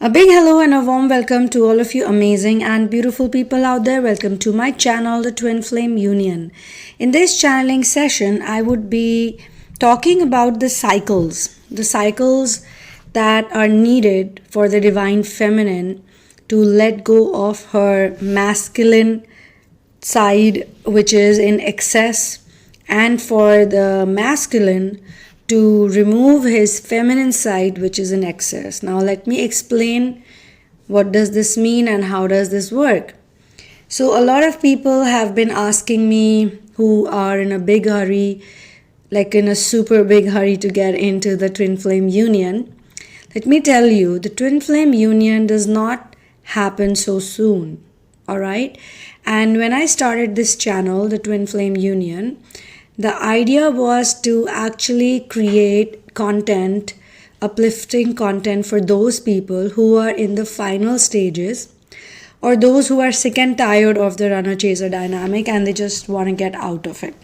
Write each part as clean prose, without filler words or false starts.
A big hello and a warm welcome to all of you amazing and beautiful people out there. Welcome to my channel, the Twin Flame Union. In this channeling session, I would be talking about the cycles that are needed for the divine feminine to let go of her masculine side, which is in excess, and for the masculine to remove his feminine side, which is in excess. Now let me explain what does this mean and how does this work. So a lot of people have been asking me who are in a big hurry, like in a super big hurry to get into the twin flame union. Let me tell you, the twin flame union does not happen so soon. All right. And when I started this channel, the Twin Flame Union, the idea was to actually create content, uplifting content for those people who are in the final stages or those who are sick and tired of the runner chaser dynamic and they just want to get out of it.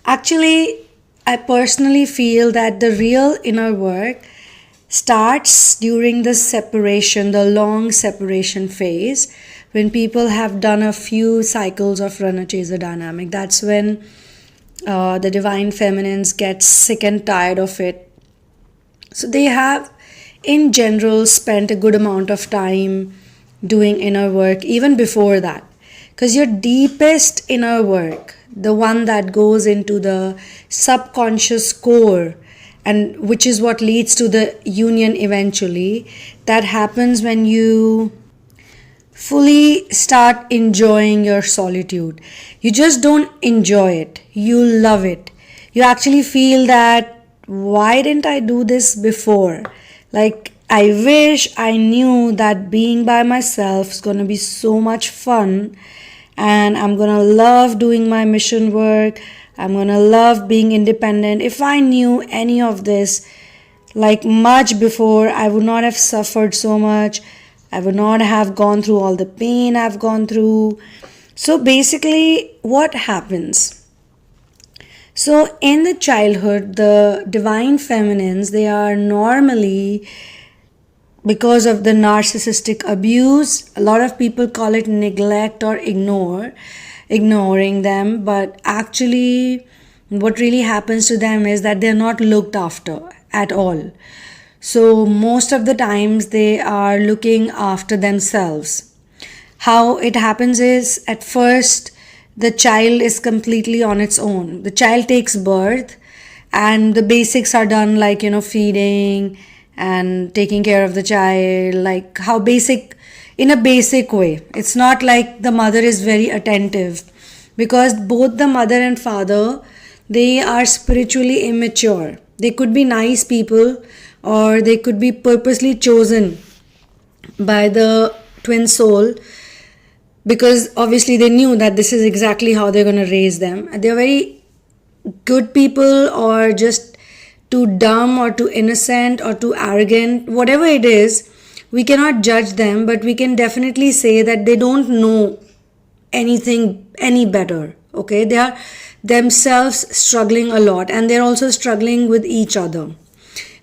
Actually, I personally feel that the real inner work starts during the separation, the long separation phase, when people have done a few cycles of runner chaser dynamic. That's when the divine feminines get sick and tired of it. So they have, in general, spent a good amount of time doing inner work even before that. Because your deepest inner work, the one that goes into the subconscious core, and which is what leads to the union eventually, that happens when you fully start enjoying your solitude. You just don't enjoy it, you love it. You actually feel that, why didn't I do this before? Like, I wish I knew that being by myself is gonna be so much fun, and I'm gonna love doing my mission work. I'm gonna love being independent. If I knew any of this like much before, I would not have suffered so much. I would not have gone through all the pain I've gone through. So basically, what happens? So in the childhood, the divine feminines, they are normally, because of the narcissistic abuse, a lot of people call it neglect or ignoring them, but actually what really happens to them is that they're not looked after at all. So most of the times they are looking after themselves. How it happens is, at first the child is completely on its own. The child takes birth and the basics are done, like, feeding and taking care of the child, like how basic, in a basic way. It's not like the mother is very attentive, because both the mother and father, they are spiritually immature. They could be nice people, or they could be purposely chosen by the twin soul, because obviously they knew that this is exactly how they're going to raise them. They're very good people, or just too dumb or too innocent or too arrogant, whatever it is. We cannot judge them, but we can definitely say that they don't know anything any better. Okay, they are themselves struggling a lot, and they're also struggling with each other.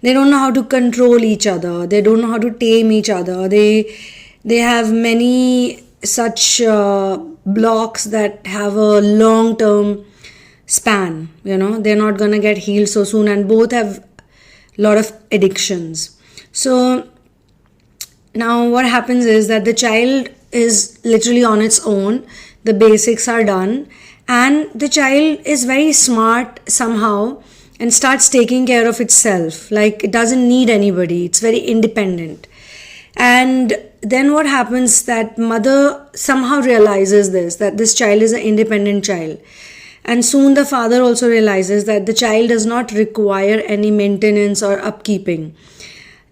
They don't know how to control each other. They don't know how to tame each other. They have many such blocks that have a long term span. They're not gonna get healed so soon, and both have a lot of addictions. So now what happens is that the child is literally on its own. The basics are done, and the child is very smart somehow and starts taking care of itself. Like, it doesn't need anybody. It's very independent. And then what happens, that mother somehow realizes this, that this child is an independent child. And soon the father also realizes that the child does not require any maintenance or upkeeping.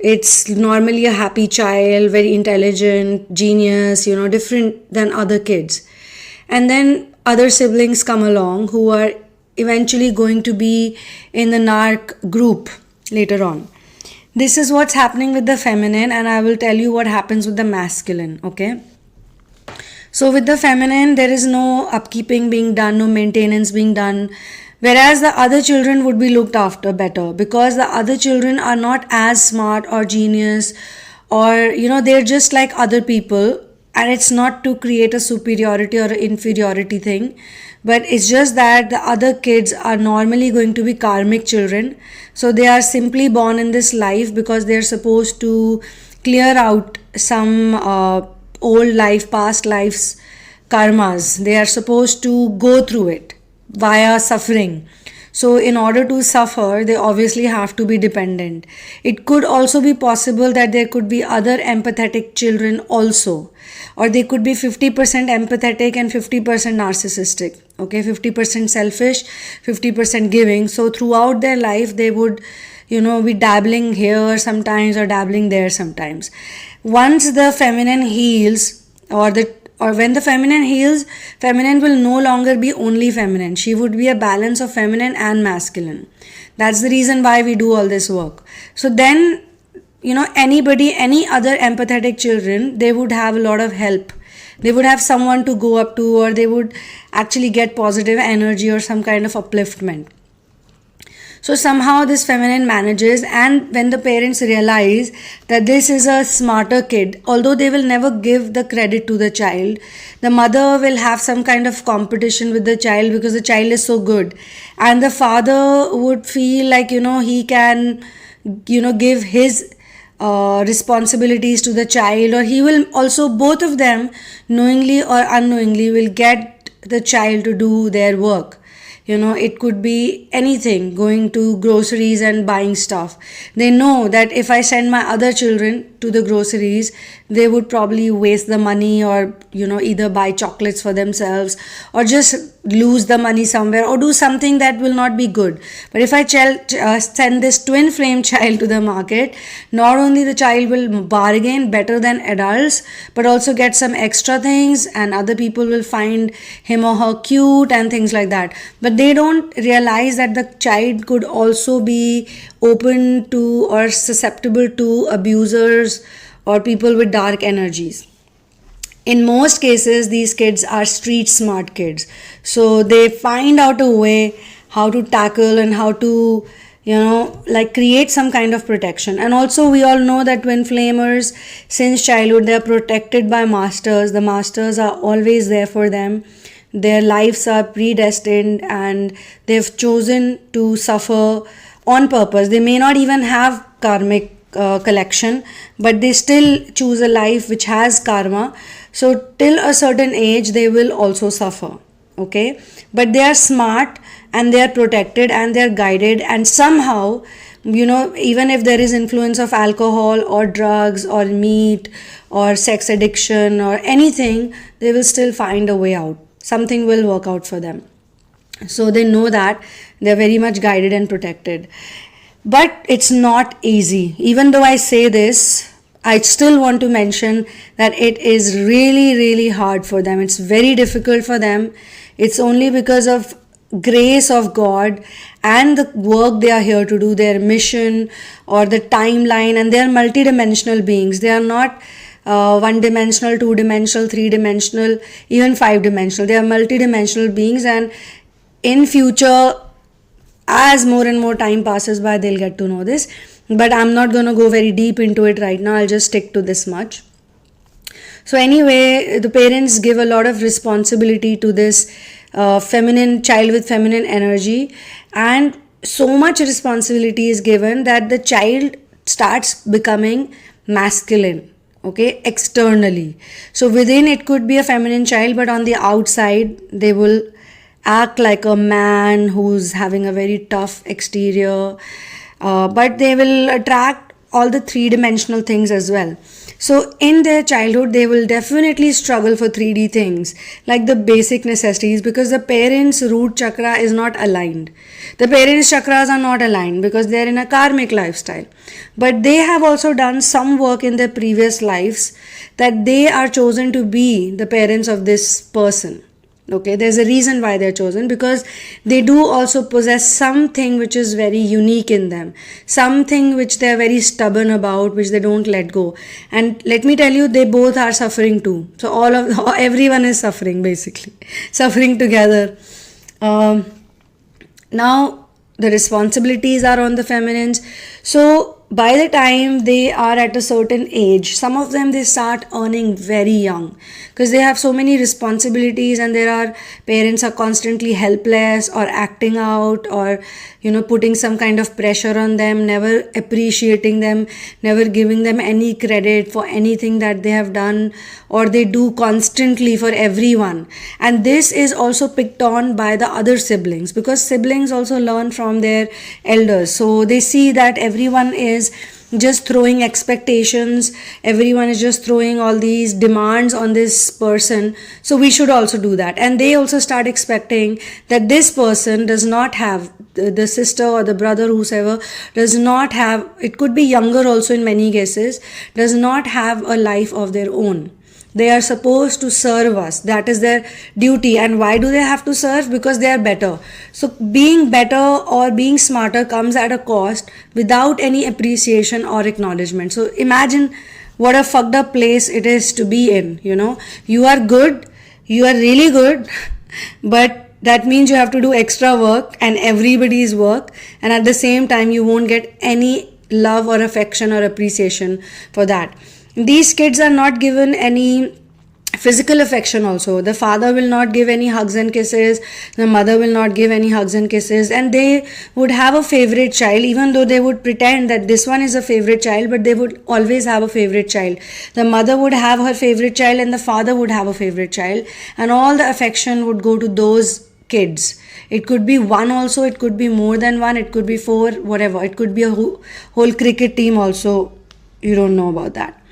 It's normally a happy child, very intelligent, genius, different than other kids. And then other siblings come along who are eventually going to be in the narc group later on. This is what's happening with the feminine, and I will tell you what happens with the masculine. Okay, so with the feminine, there is no upkeeping being done, no maintenance being done, whereas the other children would be looked after better, because the other children are not as smart or genius or they're just like other people. And it's not to create a superiority or inferiority thing, but it's just that the other kids are normally going to be karmic children. So they are simply born in this life because they're supposed to clear out some old life, past lives karmas. They are supposed to go through it via suffering. So, in order to suffer, they obviously have to be dependent. It could also be possible that there could be other empathetic children also, or they could be 50% empathetic and 50% narcissistic. Okay, 50% selfish, 50% giving. So, throughout their life, they would be dabbling here sometimes or dabbling there sometimes. Once the feminine heals, or when the feminine heals, feminine will no longer be only feminine. She would be a balance of feminine and masculine. That's the reason why we do all this work. So then, anybody, any other empathetic children, they would have a lot of help. They would have someone to go up to, or they would actually get positive energy or some kind of upliftment. So somehow this feminine manages, and when the parents realize that this is a smarter kid, although they will never give the credit to the child, the mother will have some kind of competition with the child because the child is so good. And the father would feel like, he can, give his responsibilities to the child, or he will also, both of them, knowingly or unknowingly, will get the child to do their work. It could be anything, going to groceries and buying stuff. They know that if I send my other children to the groceries, they would probably waste the money, or either buy chocolates for themselves, or just lose the money somewhere, or do something that will not be good. But if I send this twin flame child to the market, not only the child will bargain better than adults, but also get some extra things, and other people will find him or her cute and things like that. But they don't realize that the child could also be open to or susceptible to abusers or people with dark energies. In most cases, these kids are street smart kids. So they find out a way how to tackle and how to, create some kind of protection. And also, we all know that twin flamers, since childhood, they are protected by masters. The masters are always there for them. Their lives are predestined, and they've chosen to suffer on purpose. They may not even have karmic collection, but they still choose a life which has karma. So till a certain age, they will also suffer. Okay, but they are smart, and they are protected, and they are guided, and somehow, even if there is influence of alcohol or drugs or meat or sex addiction or anything, they will still find a way out. Something will work out for them. So they know that they're very much guided and protected. But it's not easy. Even though I say this, I still want to mention that it is really, really hard for them. It's very difficult for them. It's only because of grace of God and the work they are here to do, their mission or the timeline, and they are multidimensional beings. They are not one-dimensional, two-dimensional, three-dimensional, even five-dimensional. They are multidimensional beings, and in future, as more and more time passes by, they'll get to know this. But I'm not going to go very deep into it right now. I'll just stick to this much. So anyway, the parents give a lot of responsibility to this feminine child with feminine energy, and so much responsibility is given that the child starts becoming masculine. Okay, externally. So within, it could be a feminine child, but on the outside, they will act like a man who's having a very tough exterior, but they will attract all the three-dimensional things as well. So in their childhood, they will definitely struggle for 3D things, like the basic necessities, because the parents' root chakra is not aligned. The parents' chakras are not aligned because they are in a karmic lifestyle. But they have also done some work in their previous lives that they are chosen to be the parents of this person. Okay, there's a reason why they're chosen, because they do also possess something which is very unique in them, something which they're very stubborn about, which they don't let go. And let me tell you, they both are suffering too. So everyone is suffering, basically, suffering together. Now the responsibilities are on the feminines. So by the time they are at a certain age, some of them, they start earning very young because they have so many responsibilities, and there are parents are constantly helpless or acting out, or putting some kind of pressure on them, never appreciating them, never giving them any credit for anything that they have done or they do constantly for everyone. And this is also picked on by the other siblings, because siblings also learn from their elders. So they see that everyone is just throwing expectations, everyone is just throwing all these demands on this person, so we should also do that. And they also start expecting that this person does not have, the sister or the brother, whosoever, does not have, it could be younger also in many cases, does not have a life of their own. They are supposed to serve us. That is their duty. And why do they have to serve? Because they are better. So being better or being smarter comes at a cost without any appreciation or acknowledgement. So imagine what a fucked up place it is to be in. You are good, you are really good, but that means you have to do extra work and everybody's work, and at the same time you won't get any love or affection or appreciation for that. These kids are not given any physical affection also. The father will not give any hugs and kisses, the mother will not give any hugs and kisses, and they would have a favorite child, even though they would pretend that this one is a favorite child, but they would always have a favorite child. The mother would have her favorite child and the father would have a favorite child, and all the affection would go to those kids. It could be one also, it could be more than one, it could be four, whatever. It could be a whole cricket team also. You don't know about that.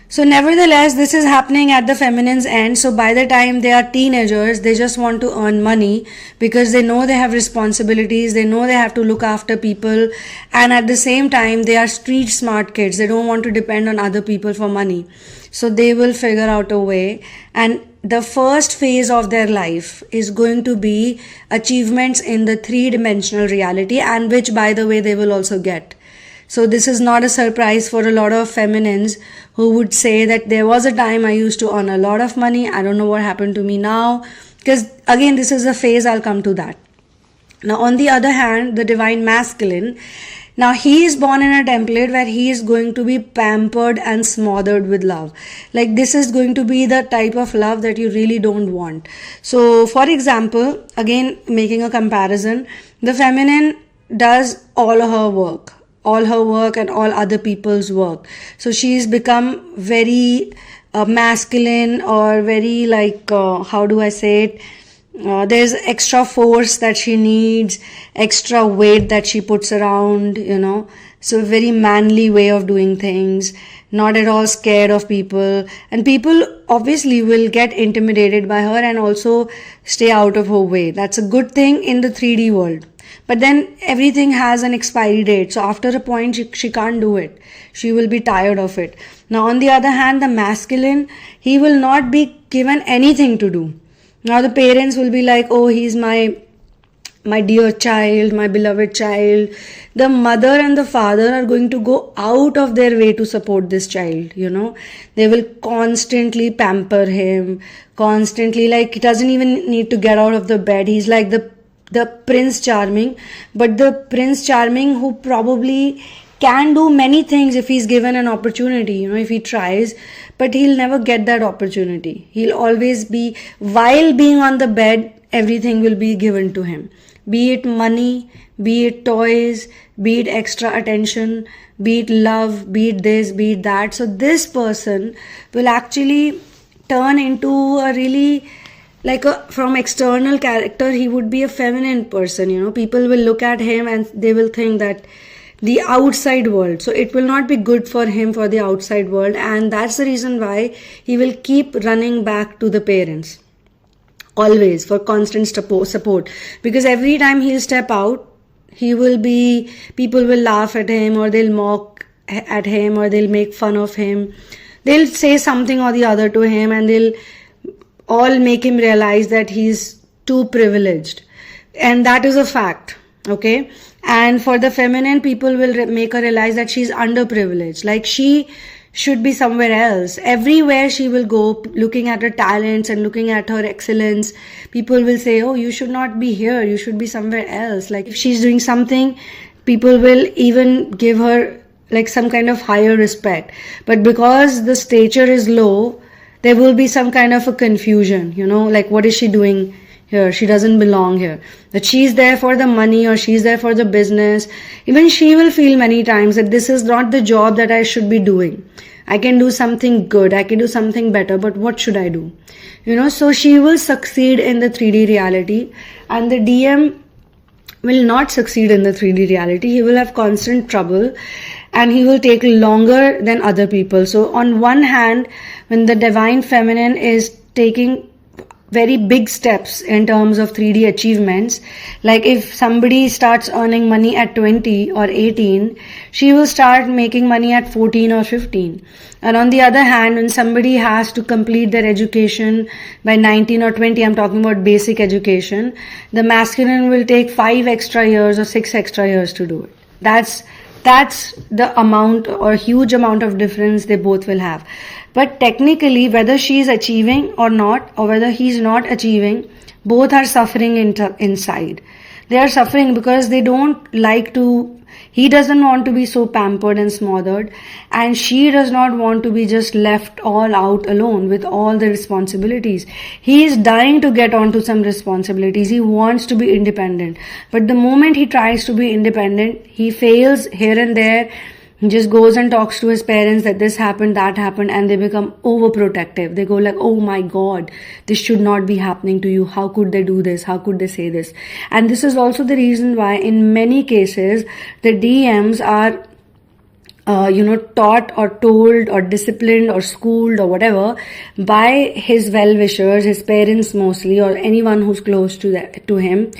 So nevertheless, this is happening at the feminine's end. So by the time they are teenagers, they just want to earn money because they know they have responsibilities, they know they have to look after people, and at the same time they are street smart kids. They don't want to depend on other people for money. So they will figure out a way, and the first phase of their life is going to be achievements in the three-dimensional reality, and which, by the way, they will also get. So this is not a surprise for a lot of feminines who would say that there was a time I used to earn a lot of money, I don't know what happened to me now, because again, this is a phase, I'll come to that. Now on the other hand, the divine masculine, now he is born in a template where he is going to be pampered and smothered with love. Like this is going to be the type of love that you really don't want. So for example, again making a comparison, the feminine does all her work and all other people's work. So she's become very masculine, or very like, how do I say it? There's extra force that she needs, extra weight that she puts around, So a very manly way of doing things, not at all scared of people. And people obviously will get intimidated by her and also stay out of her way. That's a good thing in the 3D world. But then everything has an expiry date. So after a point, she can't do it. She will be tired of it. Now, on the other hand, the masculine, he will not be given anything to do. Now, the parents will be like, oh, he's my dear child, my beloved child. The mother and the father are going to go out of their way to support this child, They will constantly pamper him, constantly, like he doesn't even need to get out of the bed. He's like the Prince Charming, but the Prince Charming who probably can do many things if he's given an opportunity, if he tries, but he'll never get that opportunity. He'll always be, while being on the bed, everything will be given to him. Be it money, be it toys, be it extra attention, be it love, be it this, be it that. So this person will actually turn into a really, from external character, he would be a feminine person, People will look at him and they will think that the outside world. So it will not be good for him for the outside world. And that's the reason why he will keep running back to the parents. Always for constant support. Because every time he'll step out, people will laugh at him, or they'll mock at him, or they'll make fun of him. They'll say something or the other to him, and they'll all make him realize that he's too privileged. And that is a fact. Okay. And for the feminine, people will make her realize that she's underprivileged. Like she should be somewhere else. Everywhere she will go, looking at her talents and looking at her excellence, people will say, oh, you should not be here. You should be somewhere else. Like if she's doing something, people will even give her like some kind of higher respect. But because the stature is low, there will be some kind of a confusion, like what is she doing here? She doesn't belong here. That she's there for the money or she's there for the business. Even she will feel many times that this is not the job that I should be doing. I can do something good, I can do something better, but what should I do? So she will succeed in the 3D reality, and the DM will not succeed in the 3D reality. He will have constant trouble and he will take longer than other people. So on one hand, when the divine feminine is taking very big steps in terms of 3D achievements, like if somebody starts earning money at 20 or 18, she will start making money at 14 or 15. And on the other hand, when somebody has to complete their education by 19 or 20, I'm talking about basic education, the masculine will take 5 extra years or 6 extra years to do it. That's the amount or huge amount of difference they both will have. But technically, whether she is achieving or not, or whether he's not achieving, both are suffering inside. They are suffering because they don't like to, he doesn't want to be so pampered and smothered, and she does not want to be just left all out alone with all the responsibilities. He is dying to get onto some responsibilities. He wants to be independent. But the moment he tries to be independent, he fails here and there. He just goes and talks to his parents that this happened, that happened, and they become overprotective. They go like, oh my God, this should not be happening to you. How could they do this? How could they say this? And this is also the reason why in many cases the DMs are taught or told or disciplined or schooled or whatever by his well-wishers, his parents mostly, or anyone who's close to him,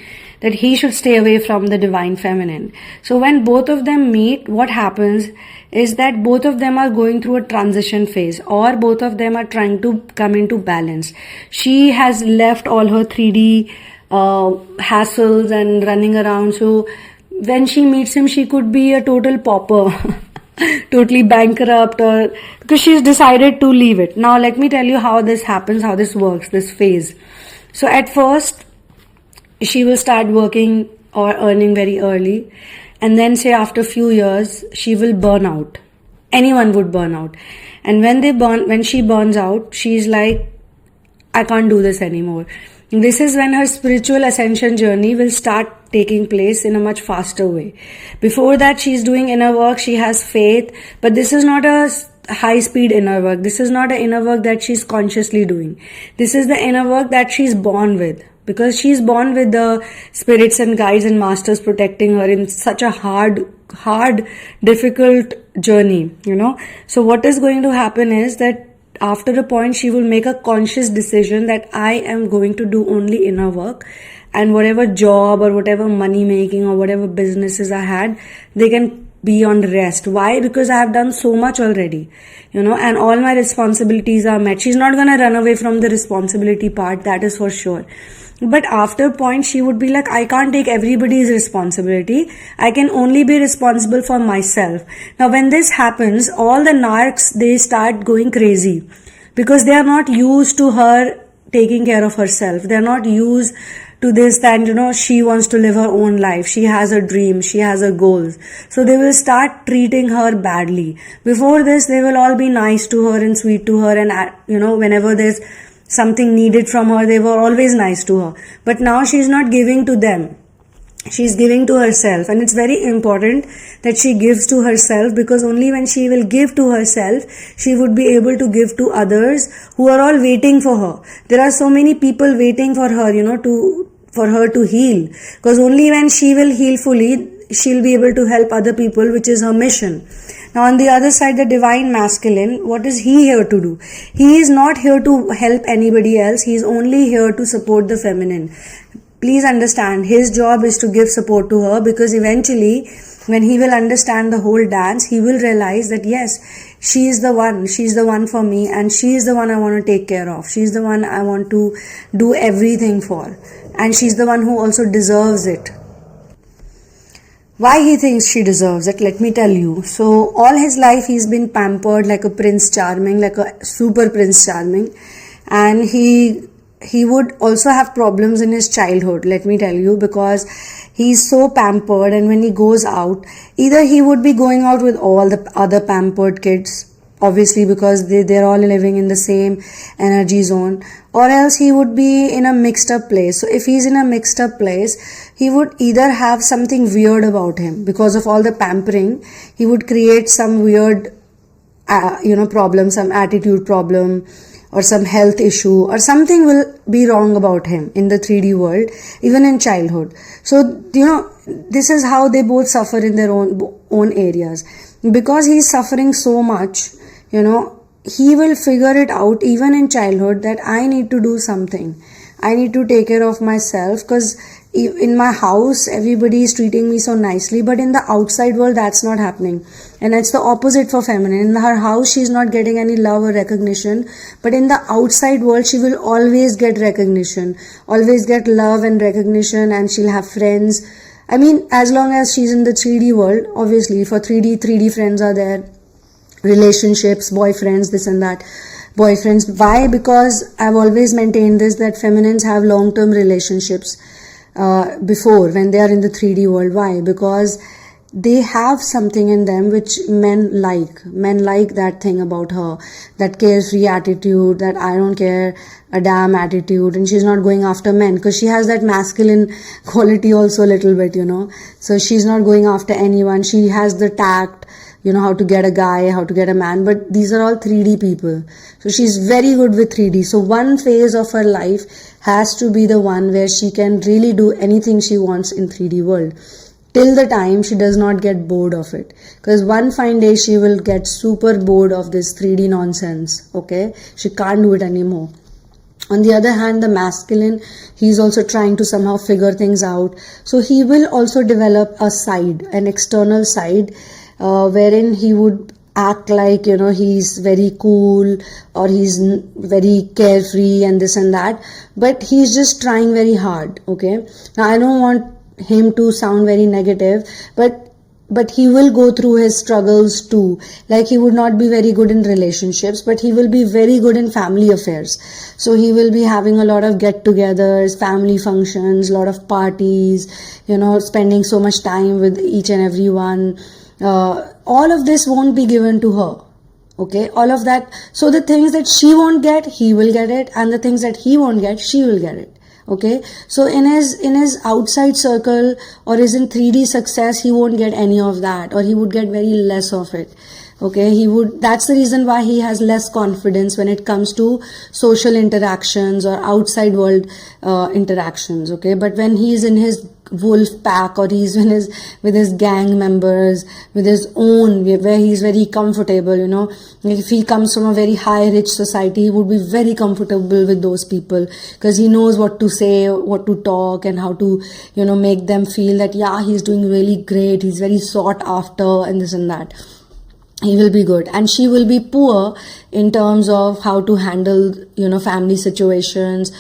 that he should stay away from the divine feminine. So when both of them meet, what happens is that both of them are going through a transition phase, or both of them are trying to come into balance. She has left all her 3D hassles and running around. So when she meets him, she could be a total pauper. Totally bankrupt, or because she's decided to leave it. Now let me tell you how this happens, how this works, this phase. So at first she will start working or earning very early, and then say after a few years she will burn out. Anyone would burn out. And when she burns out, she's like, I can't do this anymore. This is when her spiritual ascension journey will start taking place in a much faster way. Before that, she's doing inner work, she has faith, but this is not a high-speed inner work. This is not an inner work that she's consciously doing. This is the inner work that she's born with, because she's born with the spirits and guides and masters protecting her in such a hard, difficult journey, So what is going to happen is that after a point, she will make a conscious decision that I am going to do only inner work, and whatever job or whatever money making or whatever businesses I had, they can be on rest. Why? Because I have done so much already, and all my responsibilities are met. She's not going to run away from the responsibility part, that is for sure. But after a point, she would be like, I can't take everybody's responsibility. I can only be responsible for myself. Now, when this happens, all the narcs, they start going crazy because they are not used to her taking care of herself. They are not used to this, that, she wants to live her own life. She has her dreams. She has her goals. So they will start treating her badly. Before this, they will all be nice to her and sweet to her. And, whenever there's something needed from her, they were always nice to her. But now she's not giving to them. She's giving to herself. And it's very important that she gives to herself, because only when she will give to herself, she would be able to give to others who are all waiting for her. There are so many people waiting for her, for her to heal. Because only when she will heal fully, she'll be able to help other people, which is her mission. Now on the other side, the divine masculine, what is he here to do? He is not here to help anybody else. He is only here to support the feminine. Please understand, his job is to give support to her, because eventually when he will understand the whole dance, he will realize that yes, she is the one, she's the one for me, and she is the one I want to take care of. She's the one I want to do everything for, and she's the one who also deserves it. Why he thinks she deserves it, let me tell you. So all his life he's been pampered like a Prince Charming, like a super Prince Charming, and he he would also have problems in his childhood, let me tell you, because he's so pampered, and when he goes out, either he would be going out with all the other pampered kids, obviously because they're all living in the same energy zone, or else he would be in a mixed up place. So if he's in a mixed up place, he would either have something weird about him because of all the pampering. He would create some weird problem, some attitude problem, or some health issue, or something will be wrong about him in the 3D world, even in childhood. So this is how they both suffer in their own areas. Because he's suffering so much, he will figure it out even in childhood that I need to do something. I need to take care of myself, because in my house everybody is treating me so nicely, but in the outside world that's not happening. And it's the opposite for feminine. In her house she's not getting any love or recognition, but in the outside world she will always get recognition, always get love and recognition, and she'll have friends. I mean, as long as she's in the 3D world, obviously for 3D friends are there, relationships, boyfriends, this and that. Boyfriends. Why? Because I've always maintained this, that feminines have long-term relationships before, when they are in the 3D world. Why? Because they have something in them which men like. Men like that thing about her, that carefree attitude, that I don't care a damn attitude, and she's not going after men because she has that masculine quality also a little bit, So she's not going after anyone. She has the tact, how to get a guy, how to get a man, but these are all 3D people. So she's very good with 3D. So one phase of her life has to be the one where she can really do anything she wants in 3D world, till the time she does not get bored of it. Because one fine day she will get super bored of this 3D nonsense, okay? She can't do it anymore. On the other hand, the masculine, he's also trying to somehow figure things out. So he will also develop a side, an external side, wherein he would act like, he's very cool, or he's very carefree and this and that, but he's just trying very hard, okay? Now, I don't want him to sound very negative, but he will go through his struggles too. Like, he would not be very good in relationships, but he will be very good in family affairs. So he will be having a lot of get-togethers, family functions, a lot of parties, spending so much time with each and every one. All of this won't be given to her, okay? All of that. So the things that she won't get, he will get it, and the things that he won't get, she will get it. Okay, so in his outside circle, or is in 3D success, he won't get any of that, or he would get very less of it. Okay, that's the reason why he has less confidence when it comes to social interactions or outside world interactions. Okay, but when he's in his wolf pack, or he's with his gang members, with his own, where he's very comfortable, if he comes from a very high rich society, he would be very comfortable with those people, because he knows what to say, what to talk, and how to make them feel that he's doing really great, he's very sought after, and this and that. He will be good. And she will be poor in terms of how to handle family situations.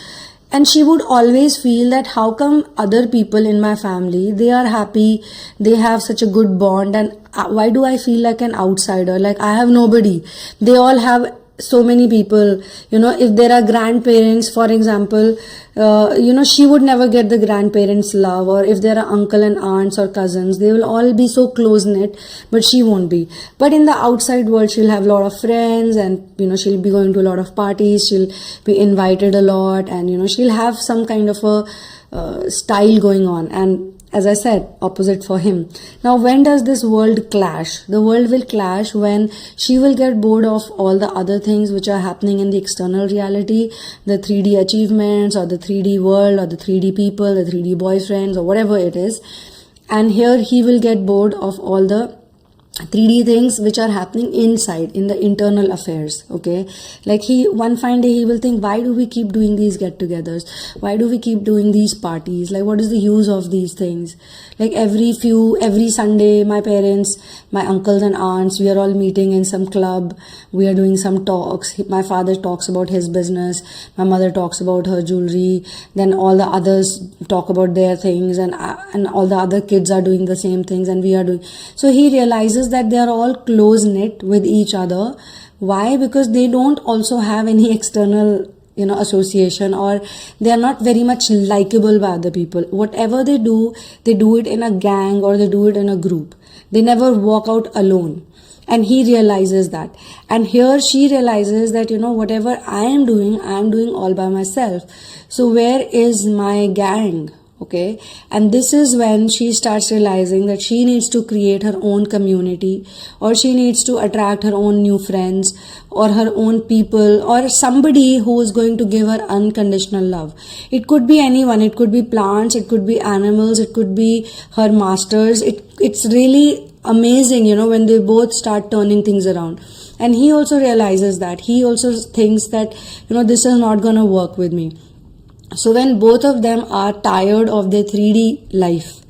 And she would always feel that how come other people in my family, they are happy, they have such a good bond, and why do I feel like an outsider? Like, I have nobody. They all have so many people. If there are grandparents, for example, she would never get the grandparents' love. Or if there are uncle and aunts or cousins, they will all be so close-knit, but she won't be. But in the outside world, she'll have a lot of friends, and she'll be going to a lot of parties, she'll be invited a lot, and she'll have some kind of a style going on. And as I said, opposite for him. Now, when does this world clash? The world will clash when she will get bored of all the other things which are happening in the external reality, the 3D achievements, or the 3D world, or the 3D people, the 3D boyfriends, or whatever it is. And here he will get bored of all the 3D things which are happening inside, in the internal affairs. Okay, like one fine day he will think, why do we keep doing these get-togethers? Why do we keep doing these parties? Like, what is the use of these things? Like, every Sunday, my parents, my uncles and aunts, we are all meeting in some club, we are doing some talks. My father talks about his business, my mother talks about her jewelry, then all the others talk about their things, and all the other kids are doing the same things, and we are doing. So he realizes that they are all close knit with each other. Why? Because they don't also have any external association, or they are not very much likable by other people. Whatever they do it in a gang or they do it in a group. They never walk out alone. And he realizes that. And here she realizes that, whatever I am doing all by myself. So where is my gang? Okay. And this is when she starts realizing that she needs to create her own community, or she needs to attract her own new friends, or her own people, or somebody who is going to give her unconditional love. It could be anyone. It could be plants. It could be animals. It could be her masters. It's really amazing, when they both start turning things around. And he also realizes that. He also thinks that, this is not going to work with me. So when both of them are tired of their 3D life,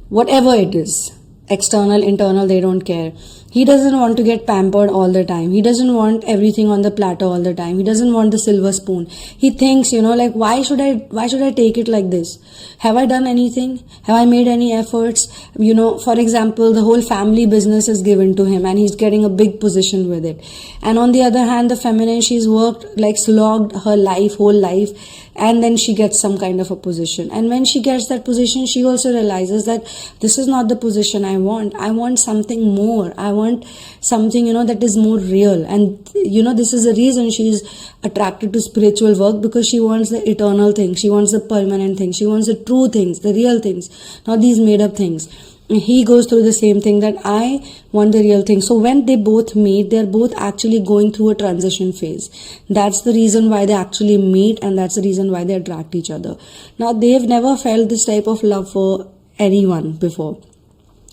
whatever it is, external, internal, they don't care. He doesn't want to get pampered all the time. He doesn't want everything on the platter all the time. He doesn't want the silver spoon. He thinks, why should I take it like this? Have I done anything? Have I made any efforts? For example, the whole family business is given to him and he's getting a big position with it. And on the other hand, the feminine, she's worked, slogged her whole life, and then she gets some kind of a position. And when she gets that position, she also realizes that this is not the position I want. I want something more. I want something, that is more real. And, this is the reason she's attracted to spiritual work, because she wants the eternal thing. She wants the permanent thing. She wants the true things, the real things, not these made up things. He goes through the same thing, that I want the real thing. So when they both meet, they're both actually going through a transition phase. That's the reason why they actually meet, and that's the reason why they attract each other. Now, they've never felt this type of love for anyone before.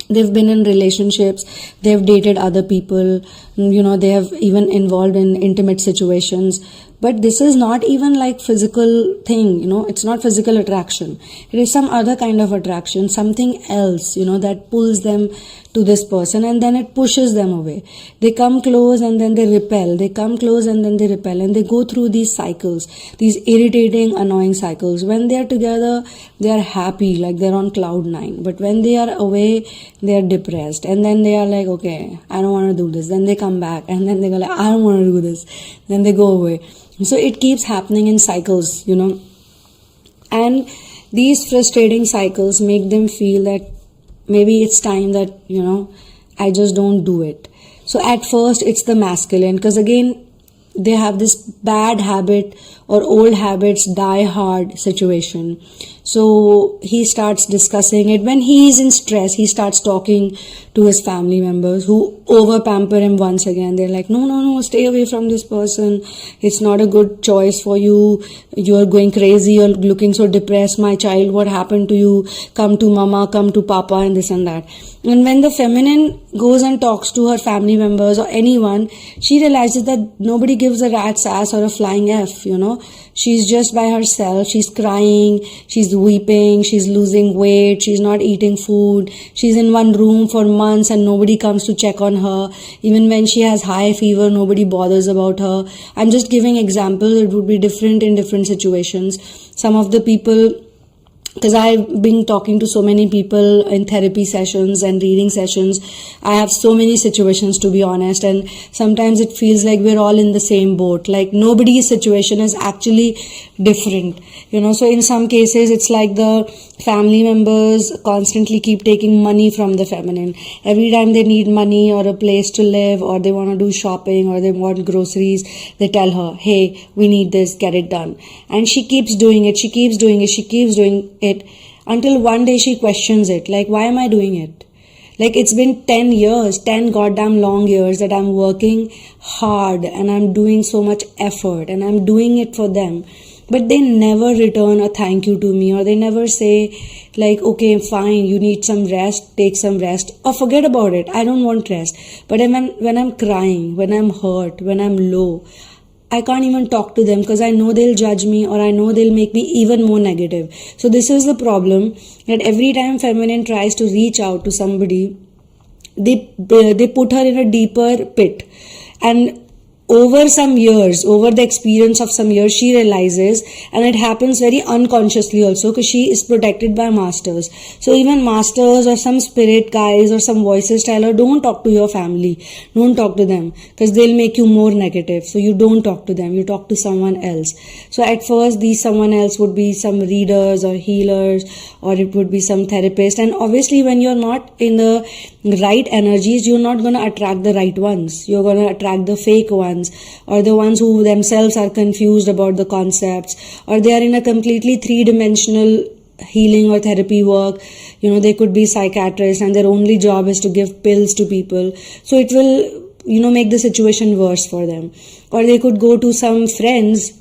They've been in relationships, they've dated other people, they have even involved in intimate situations. But this is not even like physical thing, it's not physical attraction. It is some other kind of attraction, something else, that pulls them to this person, and then it pushes them away. They come close and then they repel. They come close and then they repel. And they go through these cycles, these irritating, annoying cycles. When they are together, they are happy, like they're on cloud 9. But when they are away, they are depressed. And then they are like, okay, I don't want to do this. Then they come back and then they go like, I don't want to do this. Then they go away. So it keeps happening in cycles, and these frustrating cycles make them feel that maybe it's time that, I just don't do it. So at first it's the masculine, because again, they have this bad habit or old habits die hard situation. So he starts discussing it. When he is in stress, he starts talking to his family members who over pamper him once again. They're like, no, stay away from this person. It's not a good choice for you. You're going crazy. You're looking so depressed. My child, what happened to you? Come to mama, come to papa, and this and that. And when the feminine goes and talks to her family members or anyone, she realizes that nobody gives a rat's ass or a flying F, She's just by herself. She's crying. She's weeping. She's losing weight. She's not eating food. She's in one room for months and nobody comes to check on her. Even when she has high fever, nobody bothers about her. I'm just giving examples. It would be different in different situations. Some of the people, because I've been talking to so many people in therapy sessions and reading sessions, I have so many situations, to be honest, and sometimes it feels like we're all in the same boat. Like nobody's situation is actually different, so in some cases it's like the family members constantly keep taking money from the feminine. Every time they need money or a place to live, or they want to do shopping, or they want groceries, they tell her, hey, we need this, get it done. And she keeps doing it, she keeps doing it, until one day she questions it, like, why am I doing it? Like, it's been 10 years, 10 goddamn long years that I'm working hard and I'm doing so much effort and I'm doing it for them. But they never return a thank you to me, or they never say like, okay, fine, you need some rest, take some rest, or forget about it, I don't want rest. But when I'm crying, when I'm hurt, when I'm low, I can't even talk to them because I know they'll judge me, or I know they'll make me even more negative. So this is the problem, that every time feminine tries to reach out to somebody, they put her in a deeper pit. And over some years, over the experience of some years, she realizes, and it happens very unconsciously also, because she is protected by masters. So even masters or some spirit guys or some voices tell her, don't talk to your family, don't talk to them, because they'll make you more negative. So you don't talk to them, you talk to someone else. So at first, these someone else would be some readers or healers, or it would be some therapist. And obviously, when you're not in the right energies, you're not going to attract the right ones. You're going to attract the fake ones, or the ones who themselves are confused about the concepts, or they are in a completely three-dimensional healing or therapy work. They could be psychiatrists and their only job is to give pills to people. So it will, make the situation worse for them. Or they could go to some friends,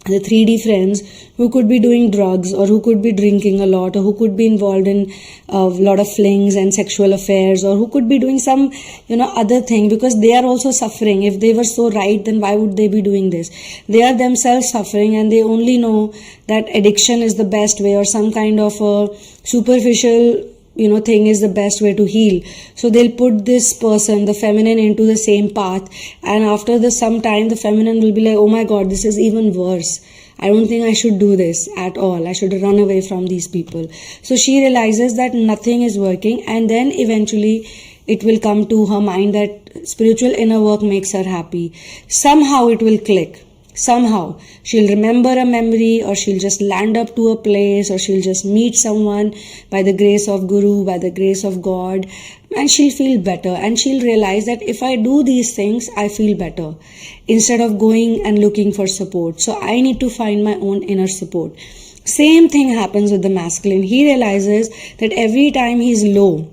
the 3D friends, who could be doing drugs, or who could be drinking a lot, or who could be involved in a lot of flings and sexual affairs, or who could be doing some, other thing, because they are also suffering. If they were so right, then why would they be doing this? They are themselves suffering, and they only know that addiction is the best way, or some kind of a superficial thing is the best way to heal. So they'll put this person, the feminine, into the same path, and after some time the feminine will be like, oh my god, this is even worse. I don't think I should do this at all. I should run away from these people. So she realizes that nothing is working, and then eventually it will come to her mind that spiritual inner work makes her happy. Somehow it will click. Somehow she'll remember a memory, or she'll just land up to a place, or she'll just meet someone by the grace of Guru, by the grace of God, and she'll feel better. And she'll realize that if I do these things, I feel better, instead of going and looking for support. So I need to find my own inner support. Same thing happens with the masculine. He realizes that every time he's low,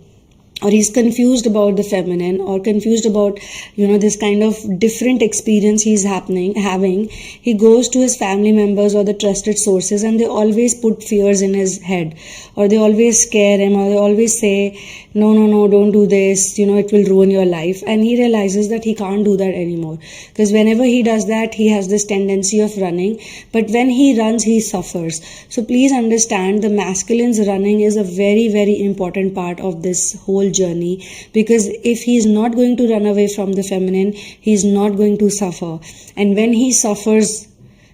or he's confused about the feminine, or confused about this kind of different experience he's having, he goes to his family members or the trusted sources, and they always put fears in his head, or they always scare him, or they always say, no, don't do this, it will ruin your life. And he realizes that he can't do that anymore, because whenever he does that, he has this tendency of running, but when he runs, he suffers. So please understand, the masculine's running is a very, very important part of this whole journey, because if he is not going to run away from the feminine, he is not going to suffer. And when he suffers,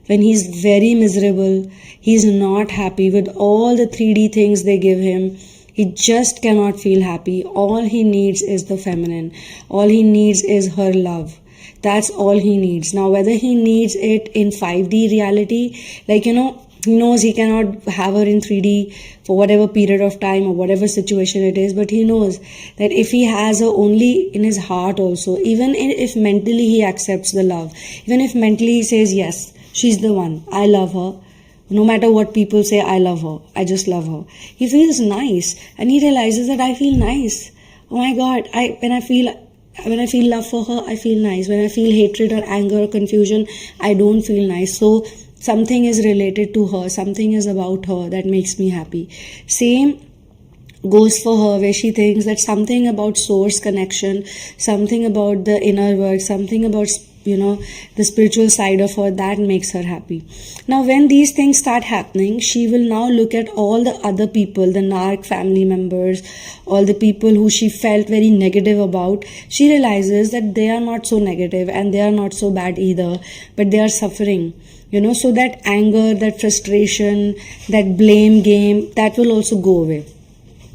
when he's very miserable, he's not happy with all the 3D things they give him, he just cannot feel happy. All he needs is the feminine. All he needs is her love. That's all he needs. Now, whether he needs it in 5D reality, he knows he cannot have her in 3D for whatever period of time or whatever situation it is, but he knows that if he has her only in his heart also, even if mentally he accepts the love, even if mentally he says, yes, she's the one, I love her, no matter what people say, I love her, I just love her, he feels nice, and he realizes that I feel nice. Oh my god, when I feel love for her, I feel nice. When I feel hatred or anger or confusion, I don't feel nice. So something is related to her, something is about her that makes me happy. Same goes for her, where she thinks that something about source connection, something about the inner work, something about the spiritual side of her, that makes her happy. Now when these things start happening, she will now look at all the other people, the narc family members, all the people who she felt very negative about. She realizes that they are not so negative, and they are not so bad either, but they are suffering. So that anger, that frustration, that blame game, that will also go away.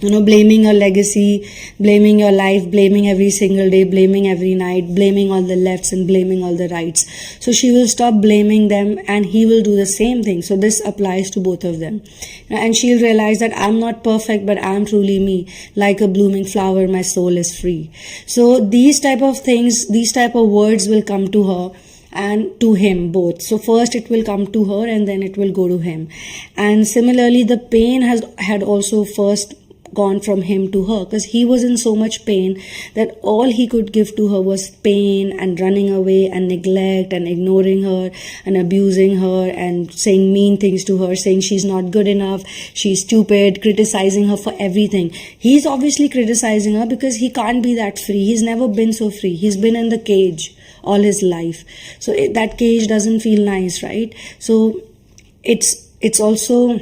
Blaming your legacy, blaming your life, blaming every single day, blaming every night, blaming all the lefts and blaming all the rights. So she will stop blaming them, and he will do the same thing. So this applies to both of them. And she'll realize that I'm not perfect, but I'm truly me. Like a blooming flower, my soul is free. So these type of things, these type of words will come to her and to him both. So first it will come to her, and then it will go to him. And similarly, the pain had also first gone from him to her, because he was in so much pain that all he could give to her was pain and running away and neglect and ignoring her and abusing her and saying mean things to her, saying she's not good enough, she's stupid, criticizing her for everything. He's obviously criticizing her because he can't be that free. He's never been so free. He's been in the cage all his life. So that cage doesn't feel nice, right? So it's also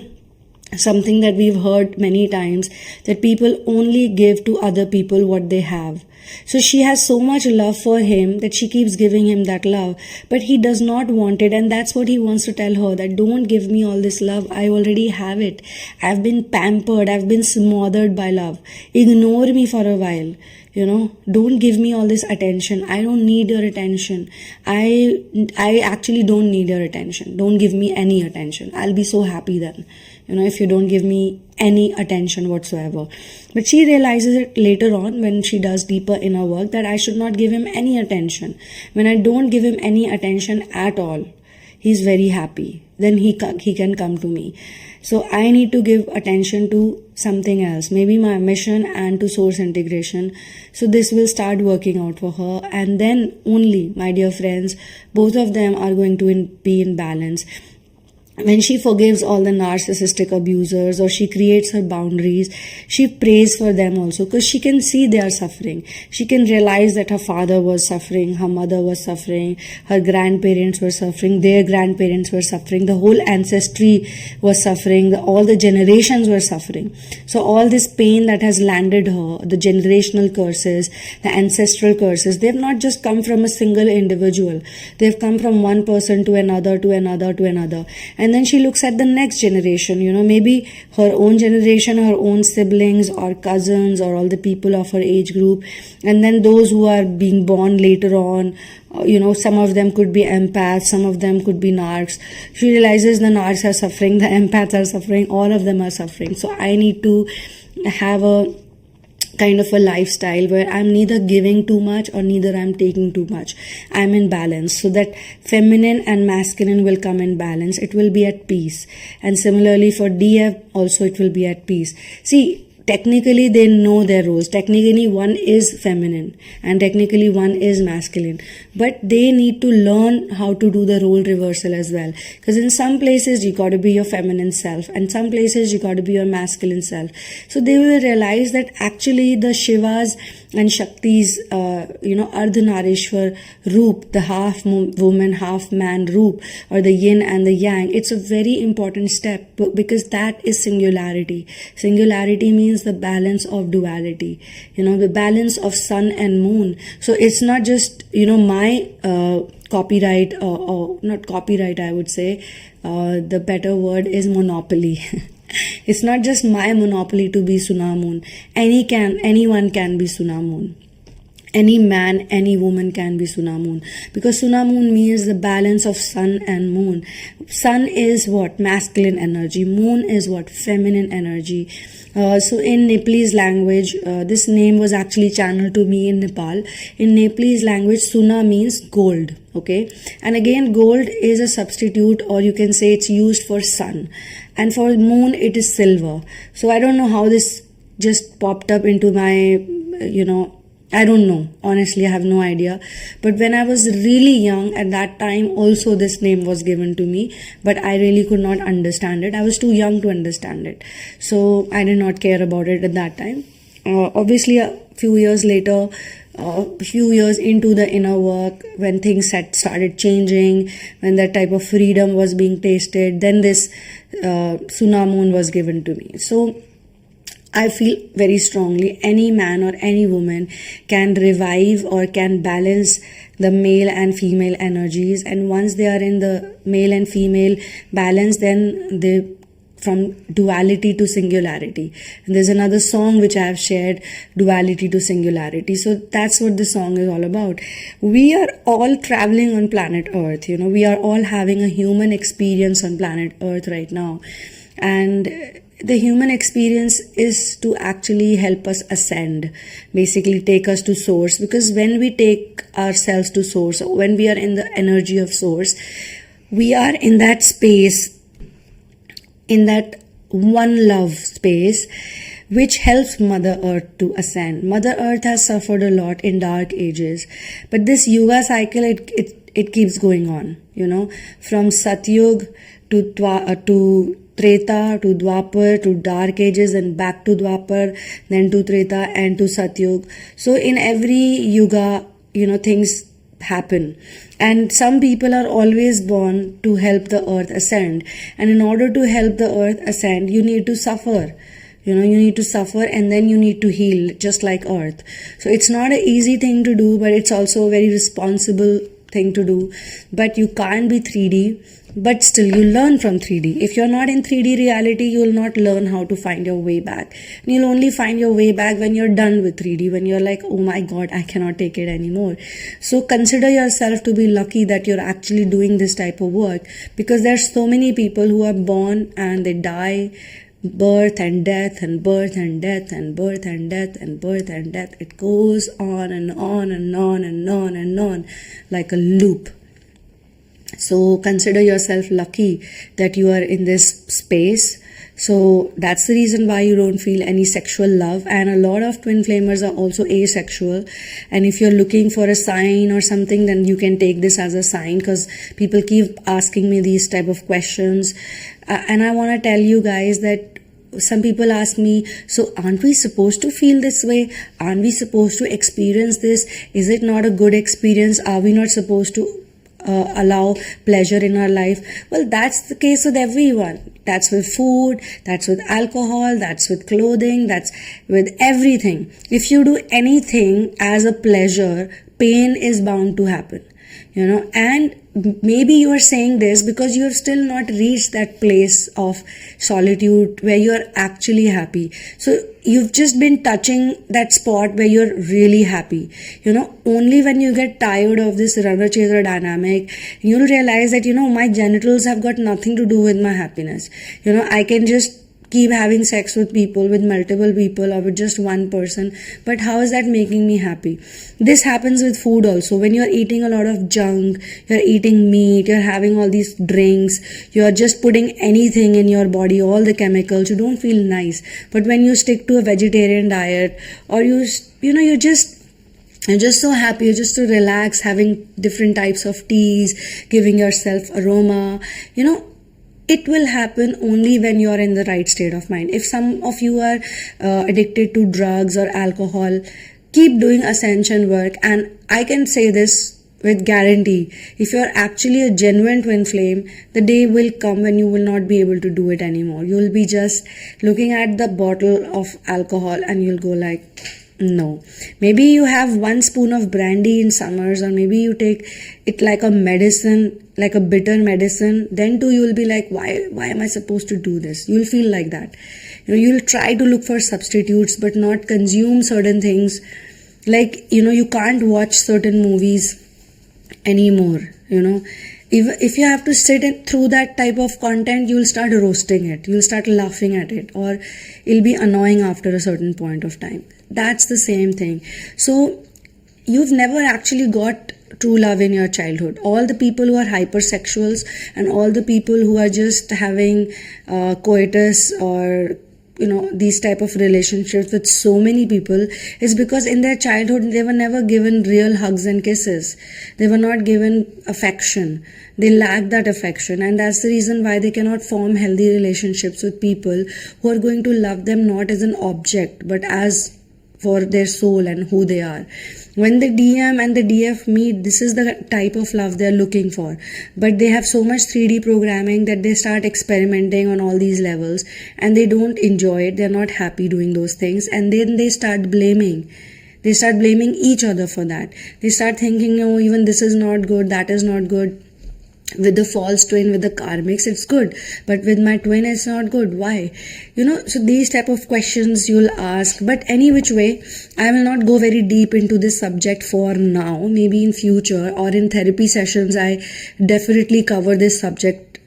something that we've heard many times, that people only give to other people what they have. So she has so much love for him that she keeps giving him that love, but he does not want it, and that's what he wants to tell her, that don't give me all this love, I already have it. I've been pampered, I've been smothered by love. Ignore me for a while. Don't give me all this attention. I don't need your attention. I actually don't need your attention. Don't give me any attention. I'll be so happy then, if you don't give me any attention whatsoever. But she realizes it later on when she does deeper inner work, that I should not give him any attention. When I don't give him any attention at all, he's very happy. Then he can come to me. So I need to give attention to something else, maybe my mission and to source integration. So this will start working out for her, and then only, my dear friends, both of them are going to be in balance. When she forgives all the narcissistic abusers, or she creates her boundaries, she prays for them also, because she can see they are suffering. She can realize that her father was suffering, her mother was suffering, her grandparents were suffering, their grandparents were suffering, the whole ancestry was suffering, all the generations were suffering. So all this pain that has landed her, the generational curses, the ancestral curses, they've not just come from a single individual. They've come from one person to another, to another, to another. And then she looks at the next generation, maybe her own generation, her own siblings or cousins or all the people of her age group. And then those who are being born later on, some of them could be empaths, some of them could be narcs. She realizes the narcs are suffering, the empaths are suffering, all of them are suffering. So I need to have a kind of a lifestyle where I'm neither giving too much or neither I'm taking too much. I'm in balance, so that feminine and masculine will come in balance. It will be at peace. And similarly for DF also, it will be at peace. See, technically they know their roles. Technically one is feminine and technically one is masculine, but they need to learn how to do the role reversal as well, because in some places you got to be your feminine self and some places you got to be your masculine self. So they will realize that actually the Shivas and Shaktis, Ardhanarishwar Roop, the half woman, half man Roop, or the yin and the yang, it's a very important step, because that is singularity. Singularity means the balance of duality, the balance of sun and moon. So it's not just, my copyright, or not copyright, I would say, the better word is monopoly. It's not just my monopoly to be Sunamoon. Anyone can be Sunamoon. Any man, any woman can be Sunamoon, because Sunamoon means the balance of sun and moon. Sun is what? Masculine energy. Moon is what? Feminine energy. So in Nepalese language, this name was actually channeled to me in Nepal. In Nepalese language, Suna means gold. Okay, and again, gold is a substitute, or you can say it's used for sun, and for moon it is silver. So I don't know how this just popped up into my, I don't know. Honestly, I have no idea. But when I was really young, at that time also this name was given to me, but I really could not understand it. I was too young to understand it. So I did not care about it at that time. Obviously, a few years later, a few years into the inner work, when things had started changing, when that type of freedom was being tasted, then this Sunamoon was given to me. So I feel very strongly any man or any woman can revive or can balance the male and female energies, and once they are in the male and female balance, then they from duality to singularity. And there's another song which I have shared, Duality to Singularity. So that's what the song is all about. We are all traveling on planet Earth, we are all having a human experience on planet Earth right now. And the human experience is to actually help us ascend, basically take us to source, because when we take ourselves to source, when we are in the energy of source, we are in that space, in that one love space, which helps Mother Earth to ascend. Mother Earth has suffered a lot in dark ages, but this Yuga cycle, it keeps going on, from Satyug to Treta to Dwapar to Dark Ages, and back to Dwapar, then to Treta and to Satyug. So in every Yuga, things happen. And some people are always born to help the earth ascend, and in order to help the earth ascend, you need to suffer. You need to suffer, and then you need to heal, just like earth. So it's not an easy thing to do, but it's also a very responsible thing to do. But you can't be 3D, but still you learn from 3D. If you're not in 3D reality, you will not learn how to find your way back. And you'll only find your way back when you're done with 3D, when you're like, oh my god, I cannot take it anymore. So consider yourself to be lucky that you're actually doing this type of work, because there's so many people who are born and they die, birth and death and birth and death and birth and death and birth and death. It goes on and on and on and on and on like a loop. So consider yourself lucky that you are in this space. So that's the reason why you don't feel any sexual love. And a lot of twin flamers are also asexual. And if you're looking for a sign or something, then you can take this as a sign, because people keep asking me these type of questions. And I want to tell you guys that some people ask me, so aren't we supposed to feel this way? Aren't we supposed to experience this? Is it not a good experience? Are we not supposed to allow pleasure in our life? Well, that's the case with everyone. That's with food, that's with alcohol, that's with clothing, that's with everything. If you do anything as a pleasure, pain is bound to happen. And maybe you are saying this because you have still not reached that place of solitude where you are actually happy. So you've just been touching that spot where you're really happy. Only when you get tired of this runner-chaser dynamic, you'll realize that, my genitals have got nothing to do with my happiness. I can just keep having sex with people, with multiple people, or with just one person, but how is that making me happy? This happens with food also. When you're eating a lot of junk, you're eating meat, you're having all these drinks, you're just putting anything in your body, all the chemicals, you don't feel nice. But when you stick to a vegetarian diet, or you're just so happy, you're just so relaxed, having different types of teas, giving yourself aroma, it will happen only when you're in the right state of mind. If some of you are addicted to drugs or alcohol, keep doing ascension work. And I can say this with guarantee, if you're actually a genuine twin flame, the day will come when you will not be able to do it anymore. You'll be just looking at the bottle of alcohol and you'll go like, no. Maybe you have 1 spoon of brandy in summers, or maybe you take it like a medicine, like a bitter medicine. Then too you will be like, why am I supposed to do this? You'll feel like that. You'll try to look for substitutes, but not consume certain things. Like, you can't watch certain movies anymore. If you have to sit through that type of content, you'll start roasting it, you'll start laughing at it, or it'll be annoying after a certain point of time. That's the same thing. So you've never actually got true love in your childhood. All the people who are hypersexuals and all the people who are just having coitus or these type of relationships with so many people is because in their childhood they were never given real hugs and kisses. They were not given affection. They lack that affection, and that's the reason why they cannot form healthy relationships with people who are going to love them not as an object but as for their soul and who they are. When the DM and the DF meet, this is the type of love they're looking for. But they have so much 3D programming that they start experimenting on all these levels and they don't enjoy it. They're not happy doing those things, and then they start blaming. They start blaming each other for that. They start thinking, oh, even this is not good, that is not good. With the false twin, with the karmics, it's good, but with my twin it's not good. Why? So these type of questions you'll ask. But any which way, I will not go very deep into this subject for now. Maybe in future or in therapy sessions I definitely cover this subject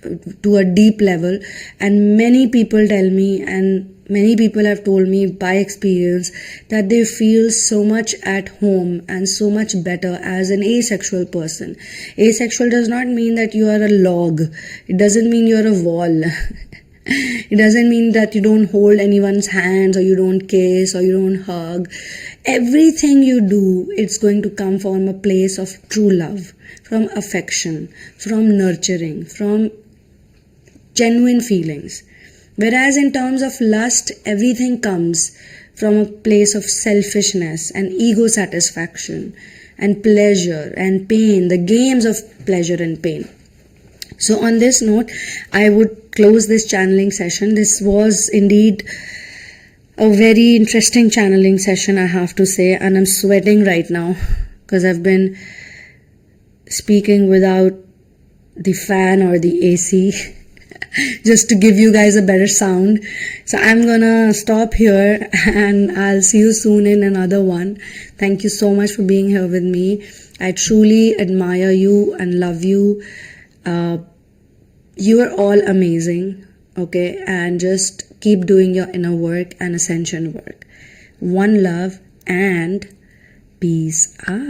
to a deep level. And many people tell me, and many people have told me by experience, that they feel so much at home and so much better as an asexual person. Asexual does not mean that you are a log. It doesn't mean you're a wall. It doesn't mean that you don't hold anyone's hands, or you don't kiss, or you don't hug. Everything you do, it's going to come from a place of true love, from affection, from nurturing, from genuine feelings. Whereas in terms of lust, everything comes from a place of selfishness and ego satisfaction. and pleasure and pain, the games of pleasure and pain. So on this note, I would close this channeling session. This was indeed a very interesting channeling session, I have to say, and I'm sweating right now because I've been speaking without the fan or the AC just to give you guys a better sound. So I'm gonna stop here and I'll see you soon in another one. Thank you so much for being here with me. I truly admire you and love you. You are all amazing, okay? And just keep doing your inner work and ascension work. One love and peace out.